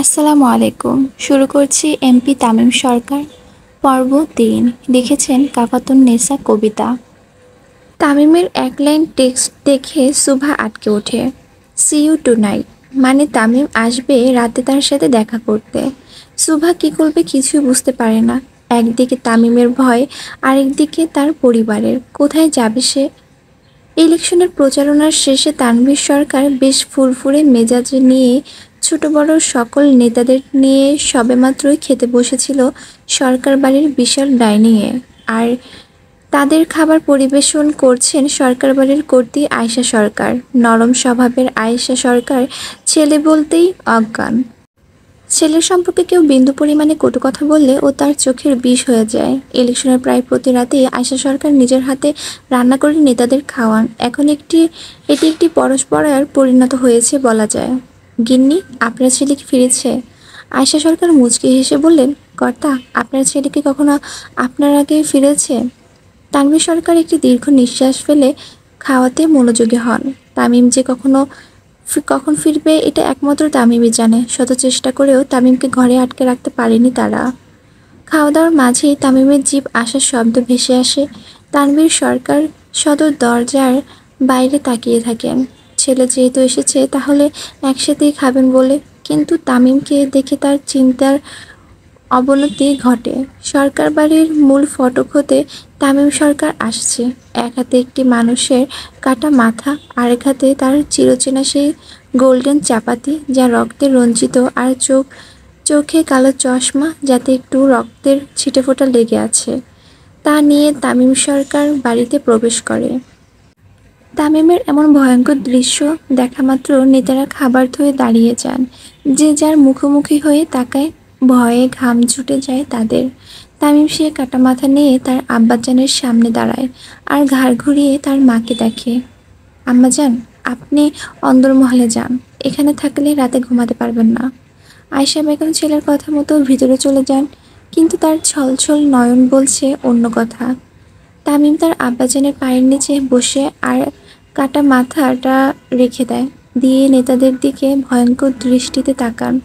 আসসালামু আলাইকুম। শুরু করছি এমপি তামিম সরকার পর্ব ৩। লিখেছেন কাফাতুন নেসা কবিতা। তামিমের এক লাইন টেক্সট দেখে সুভা আটকে ওঠে। সি ইউ টুনাইট, মানে তামিম আসবে রাতে তার সাথে দেখা করতে। সুভা কি করবে কিছুই বুঝতে পারে না। একদিকে তামিমের ভয়, আরেকদিকে তার পরিবারের। কোথায় যাবে সে? ইলেকশনের প্রচারণার শেষে তানভীর সরকার বেশ ফুরফুরে মেজাজ নিয়ে ছোট বড় সকল নেতাদের নিয়ে সবেমাত্রই খেতে বসেছিল সরকার বাড়ির বিশাল ডাইনিংয়ে। আর তাদের খাবার পরিবেশন করছেন সরকার বাড়ির কর্ত্রী আয়েশা সরকার। নরম স্বভাবের আয়েশা সরকার ছেলে বলতেই অজ্ঞান। ছেলের সম্পর্কে কেউ বিন্দু পরিমাণে কটু কথা বললে ও তার চোখের বিষ হয়ে যায়। ইলেকশনের প্রায় প্রতি রাতেই আয়েশা সরকার নিজের হাতে রান্না করে নেতাদের খাওয়ান। এখন এটি একটি পরস্পরার পরিণত হয়েছে বলা যায়। গিন্নি, আপনার ছেলে কি ফিরেছে? আয়েশা সরকার মুচকি হেসে বললেন, কর্তা, আপনার ছেলে কি কখনো আপনার আগে ফিরেছে? তানভীর সরকার একটি দীর্ঘ নিঃশ্বাস ফেলে খাওয়াতে মনোযোগী হন। তামিম যে কখন ফিরবে এটা একমাত্র তামিমই জানে। শত চেষ্টা করেও তামিমকে ঘরে আটকে রাখতে পারেনি তারা। খাওয়া দাওয়ার মাঝেই তামিমের জিভ আসার শব্দ ভেসে আসে। তানভীর সরকার সদর দরজার বাইরে তাকিয়ে থাকেন। ছেলে যেহেতু এসেছে তাহলে একসাথেই খাবেন বলে। কিন্তু তামিমকে দেখে তার চিন্তার অবনতি ঘটে। সরকার বাড়ির মূল ফটক হতে তামিম সরকার আসছে। এক হাতে একটি মানুষের কাটা মাথা, আরেক হাতে তার চিরচেনা সেই গোল্ডেন চাপাতি যা রক্তে রঞ্জিত, আর চোখে কালো চশমা যাতে একটু রক্তের ছিটেফোঁটা লেগে আছে। তা নিয়ে তামিম সরকার বাড়িতে প্রবেশ করে। তামিমের এমন ভয়ঙ্কর দৃশ্য দেখা মাত্র নেতারা খাবার ধুয়ে দাঁড়িয়ে যান। যে যার মুখোমুখি হয়ে তাকায়। ভয়ে ঘাম ছুটে যায় তাদের। তামিম সে কাটা মাথা নিয়ে তার আব্বাজানের সামনে দাঁড়ায় আর ঘাড় ঘুরিয়ে তার মাকে দেখে। আম্মাজান, আপনি অন্দরমহলে যান। এখানে থাকলে রাতে ঘুমাতে পারবেন না। আয়েশা বেগম ছেলের কথা মতো ভিতরে চলে যান, কিন্তু তার ছলছল নয়ন বলছে অন্য কথা। তামিম তার আব্বাজানের পায়ের নিচে বসে আর কাটা মাথাটা রেখে দেয়, দিয়ে নেতাদের দিকে ভয়ঙ্কর দৃষ্টিতে তাকান।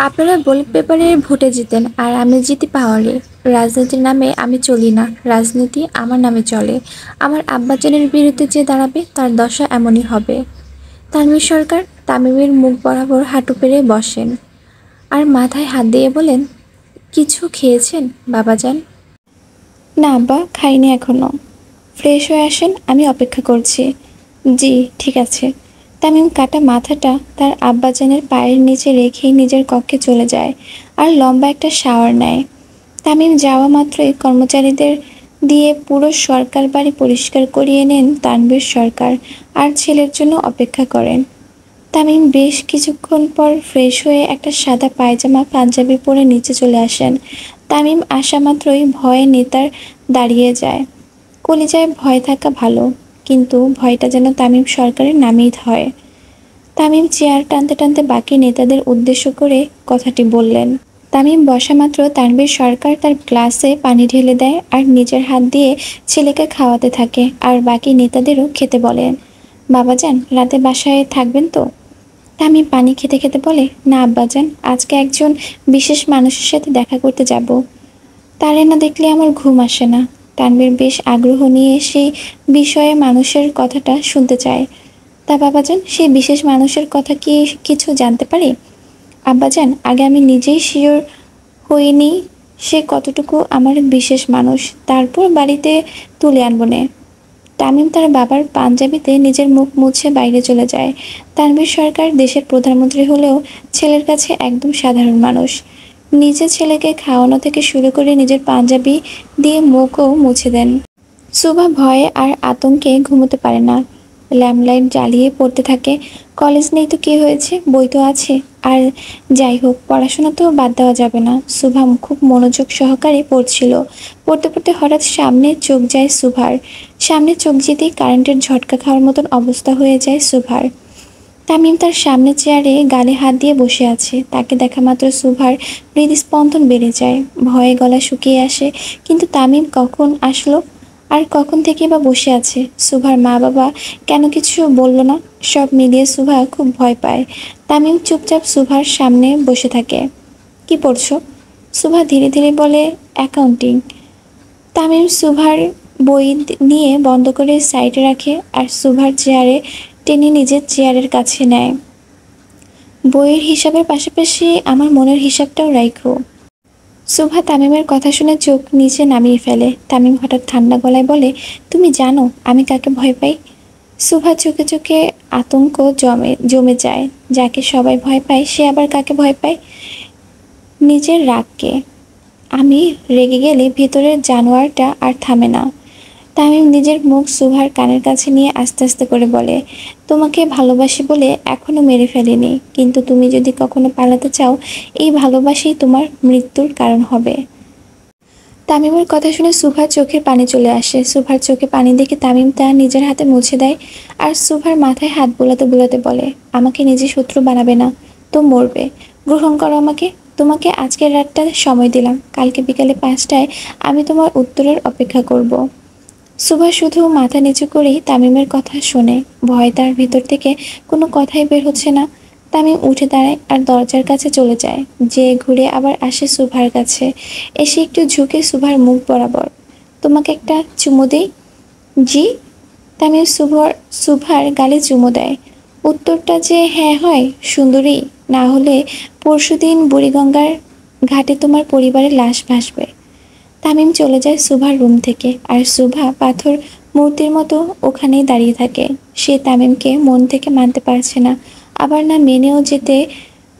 আপনারা ব্যালট পেপারে ভোটে জিতেন আর আমি জিতি পাওয়ারে। রাজনীতির নামে আমি চলি না, রাজনীতি আমার নামে চলে। আমার আব্বাজানের বিরুদ্ধে যে দাঁড়াবে তার দশা এমনই হবে। তানভীর সরকার তামিমের মুখ বরাবর হাঁটু পেরে বসেন আর মাথায় হাত দিয়ে বলেন, কিছু খেয়েছেন বাবাজান? না আব্বা, খাইনি এখনো। ফ্রেশ হয়ে আসেন, আমি অপেক্ষা করছি। জি, ঠিক আছে। তামিম কাটা মাথাটা তার আব্বাজানের পায়ের নিচে রেখেই নিজের কক্ষে চলে যায় আর লম্বা একটা শাওয়ার নেয়। তামিম যাওয়া মাত্রই কর্মচারীদের দিয়ে পুরো সরকার বাড়ি পরিষ্কার করিয়ে নেন তানভীর সরকার আর ছেলের জন্য অপেক্ষা করেন। তামিম বেশ কিছুক্ষণ পর ফ্রেশ হয়ে একটা সাদা পায়জামা পাঞ্জাবি পরে নিচে চলে আসেন। তামিম আসা মাত্রই ভয়ে নেতার দাঁড়িয়ে যায়। কলিজায় ভয় থাকা ভালো, কিন্তু ভয়টা যেন তামিম সরকারের নামেই হয়। তামিম চেয়ার টানতে টানতে বাকি নেতাদের উদ্দেশ্য করে কথাটি বললেন। তামিম বসা মাত্র তানভীর সরকার তার গ্লাসে পানি ঢেলে দেয় আর নিজের হাত দিয়ে ছেলেকে খাওয়াতে থাকে আর বাকি নেতাদেরও খেতে বলেন। বাবাজান, রাতে বাসায় থাকবেন তো? তামিম পানি খেতে খেতে বলে, না আব্বাজান, আজকে একজন বিশেষ মানুষের সাথে দেখা করতে যাব। তারে না দেখলে আমার ঘুম আসে না। তানভীর বেশ আগ্রহ নিয়ে সেই বিষয়ে মানুষের কথাটা শুনতে চায়। তা বাবাজান, সেই বিশেষ মানুষের কথা কি কিছু জানতে পারি? আব্বাজান, আগে আমি নিজেই শিওর হইনি সে কতটুকু আমার বিশেষ মানুষ, তারপর বাড়িতে তুলে আনবো নে। তামিম তার বাবার পাঞ্জাবিতে নিজের মুখ মুছে বাইরে চলে যায়। তানভীর সরকার দেশের প্রধানমন্ত্রী হলেও ছেলের কাছে একদম সাধারণ মানুষ। নিজে ছেলেকে খাওয়ানো থেকে শুরু করে নিজের পাঞ্জাবি দিয়ে মুখও মুছে দেন। সুভা ভয়ে আর আতঙ্কে ঘুমোতে পারে না। ল্যাম্পলাইট জ্বালিয়ে পড়তে থাকে। কলেজ নেই তো কী হয়েছে, বই তো আছে। আর যাই হোক, পড়াশোনা তো বাদ দেওয়া যাবে না। সুভা খুব মনোযোগ সহকারে পড়ছিল। পড়তে পড়তে হঠাৎ সামনে চোখ যায় সুভার। সামনে চোখ যেতেই কারেন্টের ঝটকা খাওয়ার মতন অবস্থা হয়ে যায় সুভার। তামিম তার সামনে চেয়ারে গালে হাত দিয়ে বসে আছে। তাকে দেখা মাত্র সুভার হৃদস্পন্দন বেড়ে যায়, ভয়ে গলা শুকিয়ে আসে। কিন্তু তামিম কখন আসলো আর কখন থেকে বা বসে আছে? সুভার মা বাবা কেন কিছু বলল না? সব মিলিয়ে সুভা খুব ভয় পায়। তামিম চুপচাপ সুভার সামনে বসে থাকে। কি পড়ছো? সুভা ধীরে ধীরে বলে, অ্যাকাউন্টিং। তামিম সুভার বই নিয়ে বন্ধ করে সাইডে রাখে আর সুভার চেয়ারে টেনে নিজের চেয়ারের কাছে নেয়। বইয়ের হিসাবের পাশাপাশি আমার মনের হিসাবটাও রাখো। সুভা তামিমের কথা শুনে চোখ নিচে নামিয়ে ফেলে। তামিম হঠাৎ ঠান্ডা গলায় বলে, তুমি জানো আমি কাকে ভয় পাই? সুভা চোখে চোখে আতঙ্ক জমে যায়। যাকে সবাই ভয় পায় সে আবার কাকে ভয় পায়? নিজের রাগকে। আমি রেগে গেলে ভেতরের জানোয়ারটা আর থামে না। তামিম নিজের মুখ সুভার কানের কাছে নিয়ে আস্তে আস্তে করে বলে, তোমাকে ভালোবাসি বলে এখনো মেরে ফেলিনি, কিন্তু তুমি যদি কখনো পালাতে চাও এই ভালোবাসি তোমার মৃত্যুর কারণ হবে। তামিমের কথা শুনে সুভার চোখের পানি চলে আসে। সুভার চোখে পানি দেখে তামিম তা নিজের হাতে মুছে দেয় আর সুভার মাথায় হাত বোলাতে বোলাতে বলে, আমাকে নিজে শত্রু বানাবে না তো মরবে। গ্রহণ করো আমাকে। তোমাকে আজকের রাতটা সময় দিলাম, কালকে বিকালে 5টায় আমি তোমার উত্তরের অপেক্ষা করব। সুভা শুধু মাথা নিচু করেই তামিমের কথা শোনে। ভয় তার ভিতর থেকে কোনো কথাই বের হচ্ছে না। তামিম উঠে দাঁড়ায় আর দরজার কাছে চলে যায়। যে ঘুরে আবার আসে সুভার কাছে, এসে একটু ঝুঁকে সুভার মুখ বরাবর। তোমাকে একটা চুমু দেই? জি। তামিম সুভার গালে চুমু দেয়। উত্তরটা যে হ্যাঁ হয় সুন্দরী, না হলে পরশুদিন বুড়িগঙ্গার ঘাটে তোমার পরিবারের লাশ ভাসবে। তামিম চলে যায় সুভার রুম থেকে আর সুভা পাথর মূর্তির মতো ওখানেই দাঁড়িয়ে থাকে। সে তামিমকে মন থেকে মানতে পারছে না, আবার না মেনেও যেতে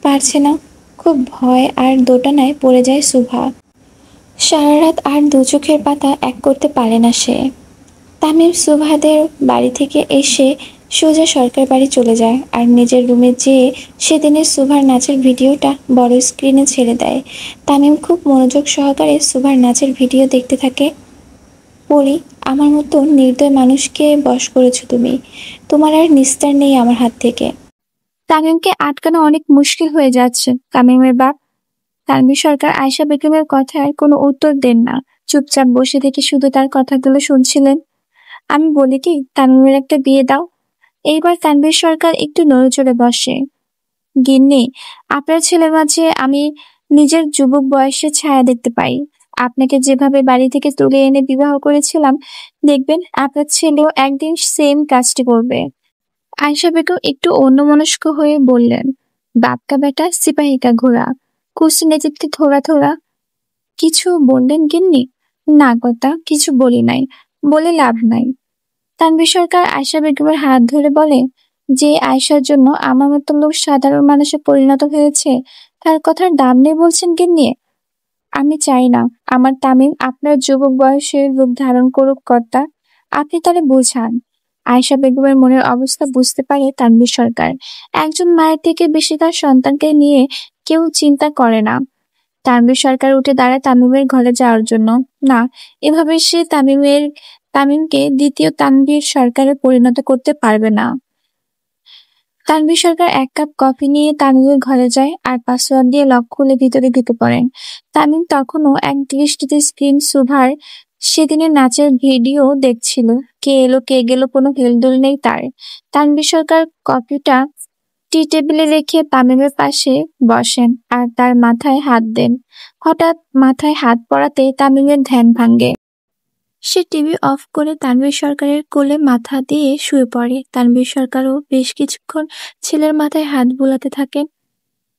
পারছে না। খুব ভয় আর দোটানায় পড়ে যায় সুভা। সারা রাত আর দু চোখের পাতা এক করতে পারে না সে। তামিম সুভাদের বাড়ি থেকে এসে সোজা সরকার বাড়ি চলে যায় আর নিজের রুমে যেয়ে সেদিনের সুভার নাচের ভিডিওটা বড় স্ক্রিনে ছেড়ে দেয়। তামিম খুব মনোযোগ সহকারে সুভার নাচের ভিডিও দেখতে থাকে। পরি, আমার মতো নির্দয় মানুষকে বশ করেছো তুমি। তোমার আর নিস্তার নেই আমার হাত থেকে। তামিমকে আটকানো অনেক মুশকিল হয়ে যাচ্ছে। তামিমের বাপ তানভীর সরকার আয়েশা বেগমের কথায় কোনো উত্তর দেন না। চুপচাপ বসে থেকে শুধু তার কথাগুলো শুনছিলেন। আমি বলি কি, তামিমের একটা বিয়ে দাও। এইবার তানভীর সরকার একটু নড়েচড়ে বসে। গিন্নি, আপনার ছেলের মাঝে আমি নিজের যুবক বয়সে ছায়া দেখতে পাই। আপনাকে যেভাবে বাড়ি থেকে তুলে এনে বিবাহ করেছিলাম, দেখবেন আপনার ছেলেও একদিন সেম কাজটি করবে। আয়েশা বেগম একটু অন্যমনস্ক হয়ে বললেন, বাপ কা বেটা সিপাহী কা ঘোড়া, কুছ নেচিতে থোড়া থোড়া। কিছু বললেন গিন্নি? না কথা কিছু বলি নাই, বলে লাভ নাই। তানভীর সরকার আয়েশা বেগমের হাত ধরে বলে, যে আয়েশার জন্য আমার মতো লোক সাধারণ মানুষে পরিণত হয়েছে তার কথার দাম নেই বলছেন গিন্নি? আমি চাই না আমার তামিম আপনার যুবক বয়সের রূপ ধারণ করুক কর্তা। আপনি তাহলে বুঝান। আয়েশা বেগমের মনের অবস্থা বুঝতে পারে তানভীর সরকার। একজন মায়ের থেকে বেশি তার সন্তানকে নিয়ে কেউ চিন্তা করে না। তানভীর সরকার উঠে দাঁড়ায় তামিমের ঘরে যাওয়ার জন্য। না, এভাবে সে তামিমকে দ্বিতীয় তানভীর সরকারে পরিণত করতে পারবে না। তানভীর সরকার 1 কাপ কফি নিয়ে তামিমের ঘরে যায় আর পাসওয়ার্ড দিয়ে লক খুলে ভিতরে ঢুকে পড়েন। তামিম তখনও এক দৃষ্টিতে স্ক্রিন সুভার সেদিনের নাচের ভিডিও দেখছিল। কে এলো কে গেল কোনো হেলদোল নেই তার। তানভীর সরকার কফিটা টি টেবিলে রেখে তামিমের পাশে বসেন আর তার মাথায় হাত দেন। হঠাৎ মাথায় হাত পড়াতে তামিমের ধ্যান ভাঙে। সে টিভি অফ করে তানভীর সরকারের কোলে মাথা দিয়ে শুয়ে পড়ে। তানভীর সরকারও বেশ কিছুক্ষণ ছেলের মাথায় হাত বুলাতে থাকেন।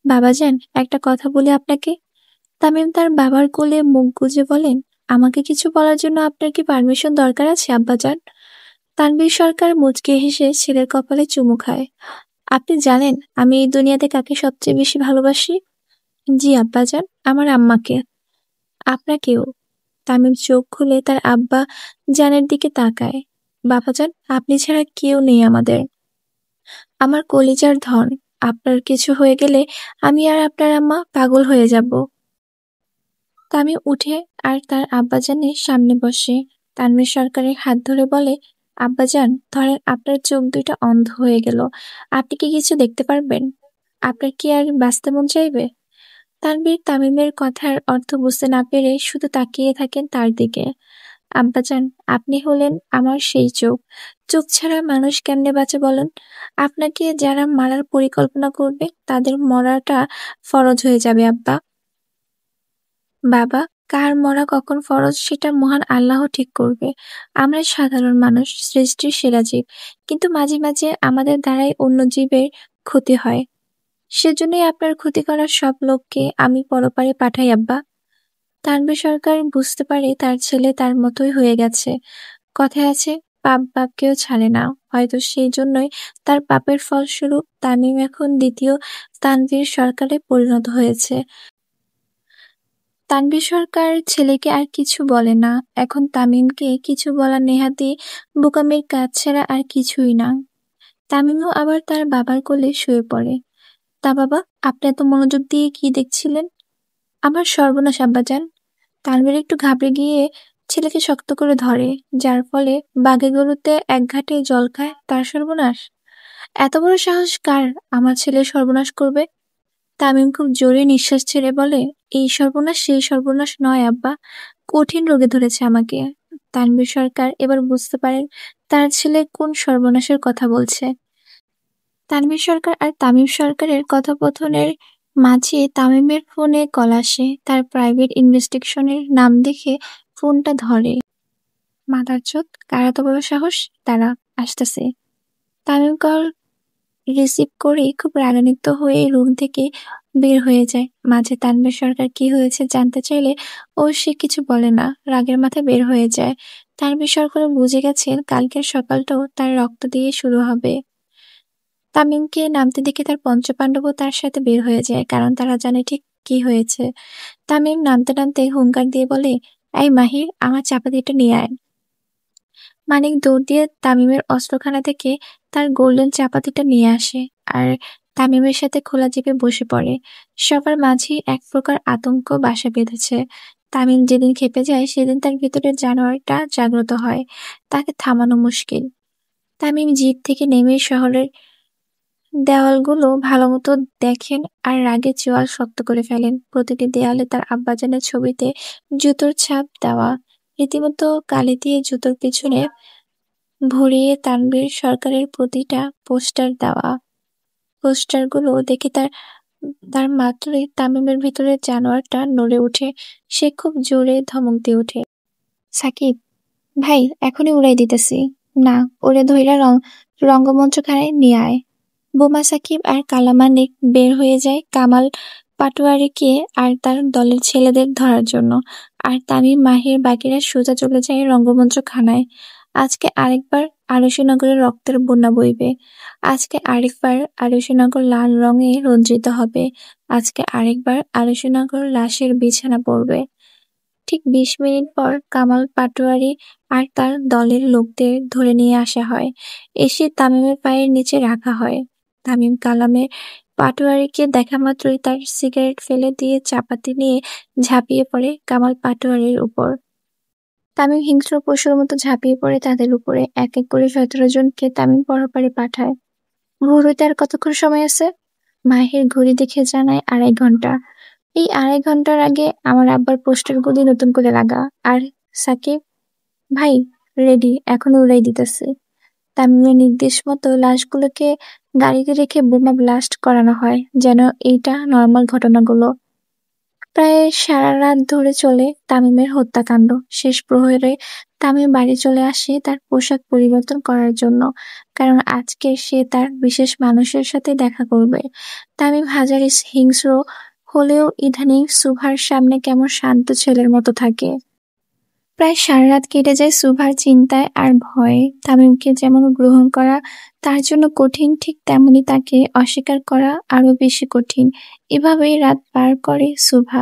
বাবাজান, একটা কথা বলি আপনাকে। তামিম তার বাবার কোলে মুখ গুজে বলেন, আমাকে কিছু বলার জন্য আপনার কি পারমিশন দরকার আছে আব্বাজান? তানভীর সরকার মুচকে হেসে ছেলের কপালে চুমু খায়। আপনি জানেন আমি এই দুনিয়াতে কাকে সবচেয়ে বেশি ভালোবাসি? জি আব্বাজান, আমার আম্মাকে। আপনাকেও। তামিম চোখ খুলে তার আব্বা জানের দিকে তাকায়। বাবাজান, আপনি ছাড়া কেউ নেই আমাদের। আমার কলিজার ধন, আপনার কিছু হয়ে গেলে আমি আর আপনার আম্মা পাগল হয়ে যাব। তামিম উঠে আর তার আব্বাজানের সামনে বসে। তানভীর সরকারের হাত ধরে বলে, আব্বাজান ধরেন আপনার চোখ দুইটা অন্ধ হয়ে গেল, আপনি কি কিছু দেখতে পারবেন? আপনার কি আর বাঁচতে মন চাইবে? তানভীর তামিমের কথার অর্থ বুঝতে না পেরে শুধু তাকিয়ে থাকেন তার দিকে। আব্বাজান, আপনি হলেন আমার সেই চোখ। চোখ ছাড়া মানুষ কেমনে বাঁচে বলেন? আপনাকে যারা মারার পরিকল্পনা করবে তাদের মরাটা ফরজ হয়ে যাবে আব্বা। বাবা, কার মরা কখন ফরজ সেটা মহান আল্লাহ ঠিক করবে। আমরা সাধারণ মানুষ, সৃষ্টির সেরা জীব, কিন্তু মাঝে মাঝে আমাদের দ্বারাই অন্য জীবের ক্ষতি হয়। সেজন্যই আপনার ক্ষতি করার সব লোককে আমি পরপারে পাঠাই আব্বা। তানভীর সরকার বুঝতে পারে তার ছেলে তার মতোই হয়ে গেছে। কথায় আছে, পাপ বাপকেও ছাড়ে না। হয়তো সেই জন্যই তার পাপের ফলস্বরূপ তামিম এখন দ্বিতীয় তানভীর সরকারে পরিণত হয়েছে। তানভীর সরকার ছেলেকে আর কিছু বলে না। এখন তামিমকে কিছু বলা নেহাতি বোকামির কাজ ছাড়া আর কিছুই না। তামিমও আবার তার বাবার কোলে শুয়ে পড়ে। তা বাবা, আপনি এত মনোযোগ দিয়ে কি দেখছিলেন? আমার সর্বনাশ আব্বাজান। তানভীর একটু ঘাবড়ে গিয়ে ছেলেকে শক্ত করে ধরে, যার ফলে বাঘে গরুতে এক ঘাটে জল খায় তার সর্বনাশ। এত বড় সাহস কার আমার ছেলের সর্বনাশ করবে? তামিম খুব জোরে নিঃশ্বাস ছেড়ে বলে, এই সর্বনাশ সেই সর্বনাশ নয় আব্বা, কঠিন রোগে ধরেছে আমাকে। তানভীর সরকার এবার বুঝতে পারেন তার ছেলে কোন সর্বনাশের কথা বলছে। তানভীর সরকার আর তামিম সরকারের কথোপকথনের মাঝে তামিমের ফোনে কল আসে। তার প্রাইভেট ইনভেস্টিগেশনের নাম দেখে ফোনটা ধরে। মাদারচোদ, কার এত বড় সাহস? তারা আসতেছে। তামিম কল রিসিভ করে খুব রাগান্বিত হয়ে রুম থেকে বের হয়ে যায়। মাঝে তানভীর সরকার কি হয়েছে জানতে চাইলে সে কিছু বলে না, রাগের মাথায় বের হয়ে যায়। তানভীর সরকার বুঝে গেছেন কালকের সকালটাও তার রক্ত দিয়ে শুরু হবে। তামিমকে নামতে দেখে তার পঞ্চপাণ্ডবও তার সাথে বের হয়ে যায়, কারণ তারা জানে ঠিক কি হয়েছে। তামিম নামতে নামতে হুঙ্কার দিয়ে বলে, এই মাহির, আমার চাপাতিটা নিয়ে আয়। মানিক দৌড় দিয়ে তামিমের অস্ত্রখানা থেকে তার গোল্ডেন চাপাতিটা নিয়ে আসে আর তামিমের সাথে খোলা জিপে বসে পড়ে। সবার মাঝেই এক প্রকার আতঙ্ক বাসা বেঁধেছে। তামিম যেদিন খেপে যায় সেদিন তার ভিতরের জানোয়ারটা জাগ্রত হয়, তাকে থামানো মুশকিল। তামিম জিপ থেকে নেমে শহরের দেওয়ালগুলো ভালোমতো দেখেন আর রাগে চোয়াল শক্ত করে ফেলেন। প্রতিটি দেয়ালে তার আব্বাজানের ছবিতে জুতোর ছাপ দেওয়া, রীতিমতো কালি দিয়ে জুতোর পিছনে ভরিয়ে তানভীর সরকারের প্রতিটা পোস্টার দেওয়া। পোস্টারগুলো দেখে তার তার মাত্রই তামিমের ভিতরের জানোয়ারটা নড়ে ওঠে। সে খুব জোরে ধমক দিয়ে ওঠে, সাকিব ভাই, এখনই উড়াই দিতেছি। না, ওরে ধইরা রঙ্গমঞ্চখানায় নিয়ে আয়। বোমা সাকিব আর কালামানিক বের হয়ে যায় কামাল পাটোয়ারিকে আর তার দলের ছেলেদের ধরার জন্য। আর তামিম, মাহির, বাকিরা সোজা চলে যায় রঙ্গমঞ্চখানায়। আজকে আরেকবার আরশীনগরের রক্তের বন্যা বইবে। আজকে আরেকবার আরশীনগর লাল রঙে রঞ্জিত হবে। আজকে আরেকবার আরশীনগর লাশের বিছানা পড়বে। ঠিক ২০ মিনিট পর কামাল পাটোয়ারি আর তার দলের লোকদের ধরে নিয়ে আসা হয়। এসে তামিমের পায়ের নিচে রাখা হয়। তামিম কালামের পাটোয়ারিকে দেখা মাত্রই তার সিগারেট ফেলে দিয়ে চাপাতি নিয়ে ঝাঁপিয়ে পড়ে কামাল পাটোয়ারির উপর। তামিম হিংস্র পশুর মতো ঝাঁপিয়ে পড়ে তাদের উপরে। এক এক করে ১৭ জনকে তামিম পরপারে পাঠায়। ভোর হইতে আর কতক্ষণ সময় আছে? মাহির ঘড়ি দেখে জানায় ২.৫ ঘন্টা। এই ২.৫ ঘন্টার আগে আমার আব্বার পোস্টারগুলি নতুন করে লাগা। আর সাকিব ভাই রেডি, এখন উড়াই দিতেছি। তামিমের নির্দেশ মতো লাশগুলোকে গাড়িতে রেখে বোমা ব্লাস্ট করানো হয়, যেন এইটা নর্মাল ঘটনাগুলো। প্রায় সারা রাত ধরে চলে তামিমের হত্যাকাণ্ড। শেষ প্রহরে তামিম বাড়ি চলে আসে তার পোশাক পরিবর্তন করার জন্য, কারণ আজকে সে তার বিশেষ মানুষের সাথে দেখা করবে। তামিম হাজারই হিংস্র হলেও ইদানিং সুভার সামনে কেমন শান্ত ছেলের মতো থাকে। প্রায় সারা রাত কেটে যায় সুভার চিন্তায় আর ভয়ে। তামিমকে যেমন গ্রহণ করা তার জন্য কঠিন, ঠিক তেমনি তাকে অস্বীকার করা আরো বেশি কঠিন। এভাবেই রাত পার করে সুভা।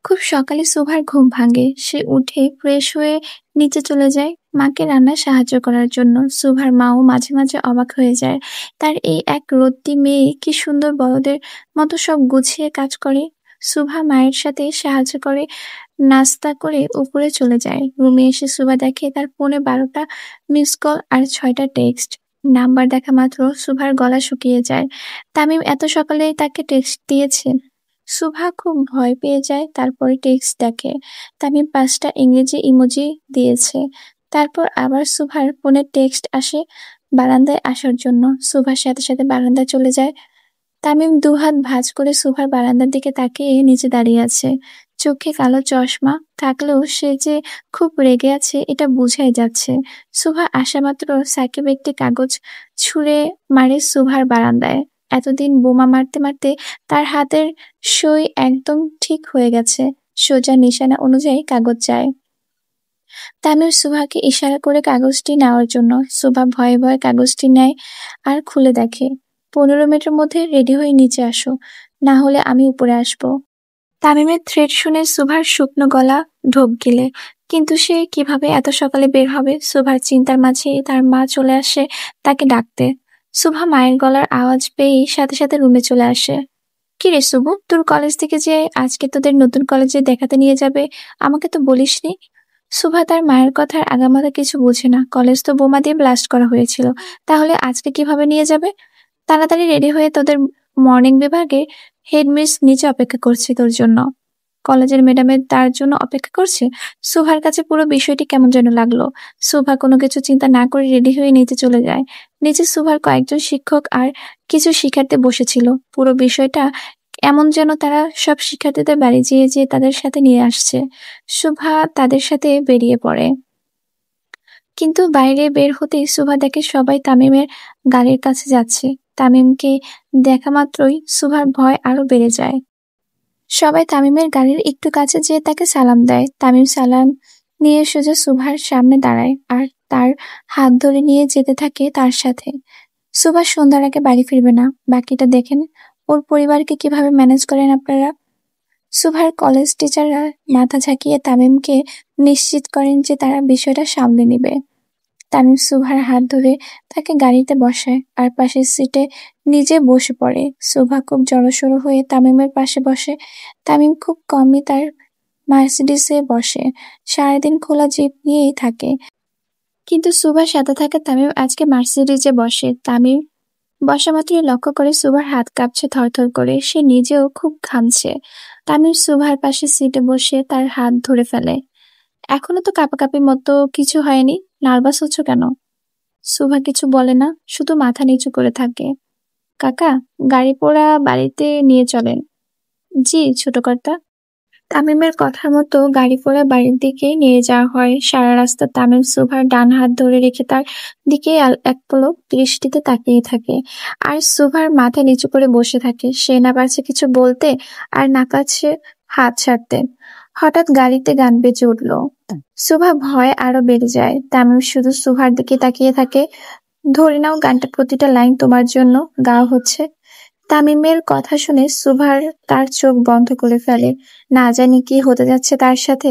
খুব সকালে সুভার ঘুম ভাঙে। সে উঠে ফ্রেশ হয়ে নিচে চলে যায় মাকে রান্নায় সাহায্য করার জন্য। সুভার মাও মাঝে মাঝে অবাক হয়ে যায়, তার এই এক রত্তি মেয়ে কি সুন্দর বড়দের মতো সব গুছিয়ে কাজ করে। সুভা মায়ের সাথে সাহায্য করে, নাস্তা করে উপরে চলে যায়। রুমে এসে সুভা দেখে তার ফোনে ১২টা মিস কল আর ৬টা টেক্সট। নাম্বার দেখা মাত্র সুভার গলা শুকিয়ে যায়। তামিম এত সকালে তাকে টেক্সট দিয়েছে। সুভা খুব ভয় পেয়ে যায়। তারপরে টেক্সট দেখে তামিম 5টা ইংরেজি ইমোজি দিয়েছে। তারপর আবার সুভার ফোনে টেক্সট আসে বারান্দায় আসার জন্য। সুভার সাথে সাথে বারান্দায় চলে যায়। তামিম দুহাত ভাঁজ করে সুভার বারান্দার দিকে তাকিয়ে নিচে দাঁড়িয়ে আছে। চোখে কালো চশমা থাকলেও সে যে খুব রেগে আছে এটা বোঝাই যাচ্ছে। সুভা আসা মাত্র সাকিব একটি কাগজ ছুঁড়ে মারে সুভার বারান্দায়। এতদিন বোমা মারতে মারতে তার হাতের সই একদম ঠিক হয়ে গেছে। সোজা নিশানা অনুযায়ী কাগজ যায়। তামিম সুভাকে ইশারা করে কাগজটি নেওয়ার জন্য। সুভা ভয়ে ভয়ে কাগজটি নেয় আর খুলে দেখে 15 মিনিটের মধ্যে রেডি হয়ে নিচে আসো, না হলে আমি উপরে আসবো। তামিমের থ্রেড শুনে সুভার শুকনো গলা ঢোক গিলে। কিন্তু সে কিভাবে এত সকালে বের হবে? সুভার চিন্তার মাঝে তার মা চলে আসে তাকে ডাকতে। সুভা মায়ের গলার আওয়াজ পেয়েই সাথে সাথে রুমে চলে আসে। কি রে সুবু, তোর কলেজ থেকে যে আজকে তোদের নতুন কলেজে দেখাতে নিয়ে যাবে, আমাকে তো বলিসনি। সুভা তার মায়ের কথার আগামাথা কিছু বোঝে না। কলেজ তো বোমা দিয়ে ব্লাস্ট করা হয়েছিল, তাহলে আজকে কিভাবে নিয়ে যাবে? তাড়াতাড়ি রেডি হয়ে তোদের মর্নিং বিভাগে হেডমিস নিচে অপেক্ষা করছে তোর জন্য। কলেজের ম্যাডামের তার জন্য অপেক্ষা করছে। সুভার কাছে পুরো বিষয়টি কেমন যেন লাগলো। সুভা কোনো কিছু চিন্তা না করে রেডি হয়ে নিচে চলে যায়। নিচে সুভার কয়েকজন শিক্ষক আর কিছু শিক্ষার্থী বসেছিল। পুরো বিষয়টা এমন যেন তারা সব শিক্ষার্থীদের বাড়ি যেয়ে যেয়ে তাদের সাথে নিয়ে আসছে। সুভা তাদের সাথে বেরিয়ে পড়ে। কিন্তু বাইরে বের হতেই সুভা দেখে সবাই তামিমের গাড়ির কাছে যাচ্ছে। তামিমকে দেখা মাত্রই সুভার ভয় আরো বেড়ে যায়। সবাই তামিমের গাড়ির একটু কাছে যেয়ে তাকে সালাম দেয়। তামিম সালাম নিয়ে সোজা সুভার সামনে দাঁড়ায় আর তার হাত ধরে নিয়ে যেতে থাকে তার সাথে। সুভা সন্ধ্যার আগে বাড়ি ফিরবে না, বাকিটা দেখেন। ওর পরিবারকে কিভাবে ম্যানেজ করেন আপনারা? সুভার কলেজ টিচাররা মাথা ঝাঁকিয়ে তামিমকে নিশ্চিত করেন যে তারা বিষয়টা সামলে নেবে। তামিম সুভার হাত ধরে তাকে গাড়িতে বসায় আর পাশের সিটে নিজে বসে পড়ে। সুভা খুব জড়সড় হয়ে তামিমের পাশে বসে। তামিম খুব কমই তার মার্সিডিসে বসে, সারাদিন খোলা জিপ নিয়েই থাকে। কিন্তু সুভার সাথে থাকা তামিম আজকে মার্সিডিজে বসে। তামিম বসা মাত্রই লক্ষ্য করে সুভার হাত কাঁপছে থরথর করে। সে নিজেও খুব ঘামছে। তামিম সুভার পাশে সিটে বসে তার হাত ধরে ফেলে। এখনো তো কাঁপাকাঁপির মতো কিছু হয়নি, নার্ভাস হচ্ছ কেন? সুভা কিছু বলে না, শুধু মাথা নিচু করে থাকে। কাকা, গাড়ি পোড়া বাড়িতে নিয়ে চলেন। জি ছোট কর্তা। তামিমের কথার মতো গাড়ি পোড়া বাড়ির দিকে নিয়ে যাওয়া হয়। সারা রাস্তা তামিম সুভার ডান হাত ধরে রেখে তার দিকে এক পলক দৃষ্টিতে তাকিয়ে থাকে আর সুভার মাথা নিচু করে বসে থাকে। সে না পারছে কিছু বলতে আর না পারছে হাত ছাড়তে। হঠাৎ গাড়িতে গান বেজে উঠল। সুভা ভয় আরো বেড়ে যায়। তামিম শুধু সুভার দিকে তাকিয়ে থাকে। ধরে নাও গানটা প্রতিটা লাইন তোমার জন্য গাওয়া হচ্ছে। তামিমের কথা শুনে সুভার তার চোখ বন্ধ করে ফেলে। না জানি কি হতে যাচ্ছে তার সাথে।